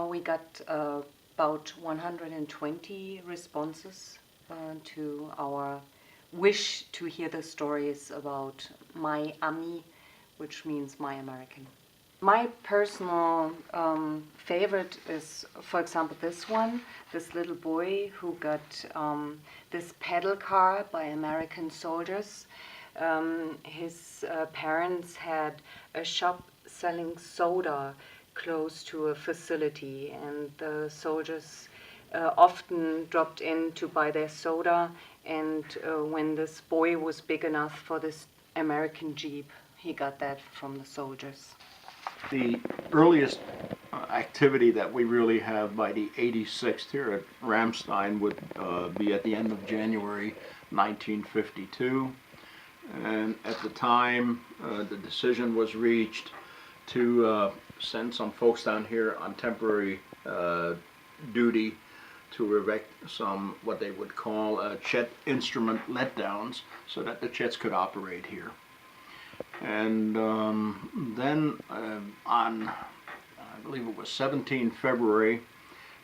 We got about 120 responses to our wish to hear the stories about my Ami, which means my American. My personal favorite is, for example, this one, this little boy who got this pedal car by American soldiers. His parents had a shop selling soda close to a facility, and the soldiers often dropped in to buy their soda, and when this boy was big enough for this American Jeep, he got that from the soldiers. The earliest activity that we really have by the 86th here at Ramstein would be at the end of January 1952. And at the time, the decision was reached to send some folks down here on temporary duty to erect some, what they would call Chet instrument letdowns, so that the Chets could operate here. And then on, I believe it was 17 February,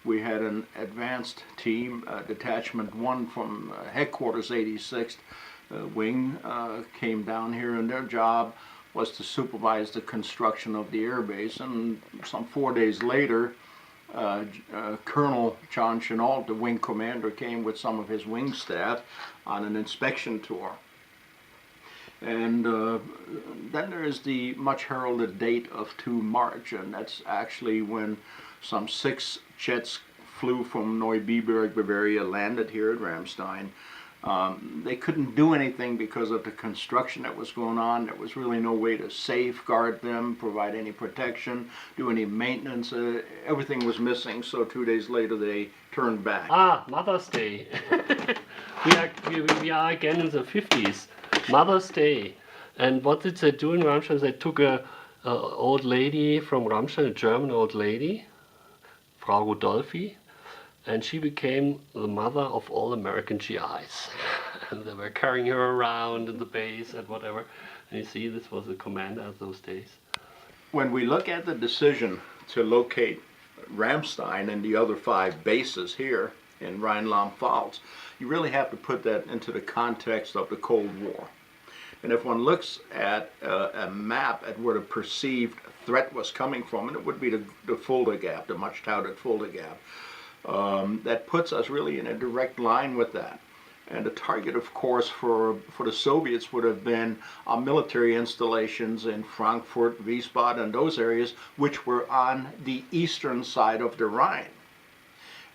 we had an advanced team, Detachment 1 from Headquarters 86th Wing, came down here, and their job was to supervise the construction of the airbase. And some 4 days later, Colonel John Chenault, the wing commander, came with some of his wing staff on an inspection tour. And then there is the much heralded date of 2 March, and that's actually when some 6 jets flew from Neubiberg, Bavaria, landed here at Ramstein. They couldn't do anything because of the construction that was going on. There was really no way to safeguard them, provide any protection, do any maintenance. Everything was missing, so 2 days later they turned back. Ah, Mother's Day. we are again in the 50s. Mother's Day. And what did they do in Ramstein? They took a old lady from Ramstein, a German old lady, Frau Rudolphi, and she became the mother of all American GIs. And they were carrying her around in the base and whatever. And you see, this was the commander of those days. When we look at the decision to locate Ramstein and the other 5 bases here in Rhineland-Pfalz, you really have to put that into the context of the Cold War. And if one looks at a map at where the perceived threat was coming from, and it would be the Fulda Gap, the much touted Fulda Gap, that puts us really in a direct line with that. And the target, of course, for the Soviets would have been military installations in Frankfurt, Wiesbaden, and those areas, which were on the eastern side of the Rhine.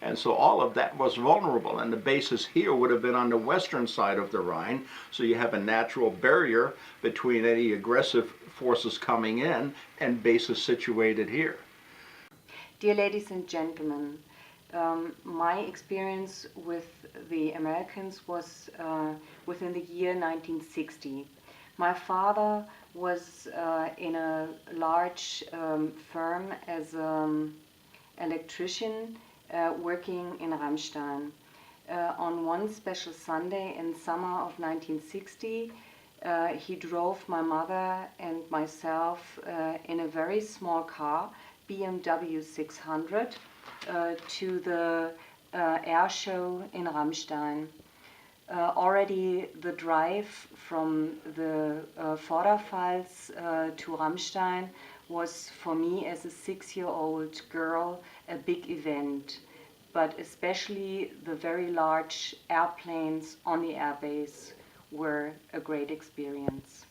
And so all of that was vulnerable, and the bases here would have been on the western side of the Rhine, so you have a natural barrier between any aggressive forces coming in and bases situated here. Dear ladies and gentlemen, my experience with the Americans was within the year 1960. My father was in a large firm as an electrician working in Ramstein. On one special Sunday in summer of 1960, he drove my mother and myself in a very small car, BMW 600, to the air show in Ramstein. Already the drive from the Vorderpfalz to Ramstein was for me as a 6-year-old girl a big event, but especially the very large airplanes on the airbase were a great experience.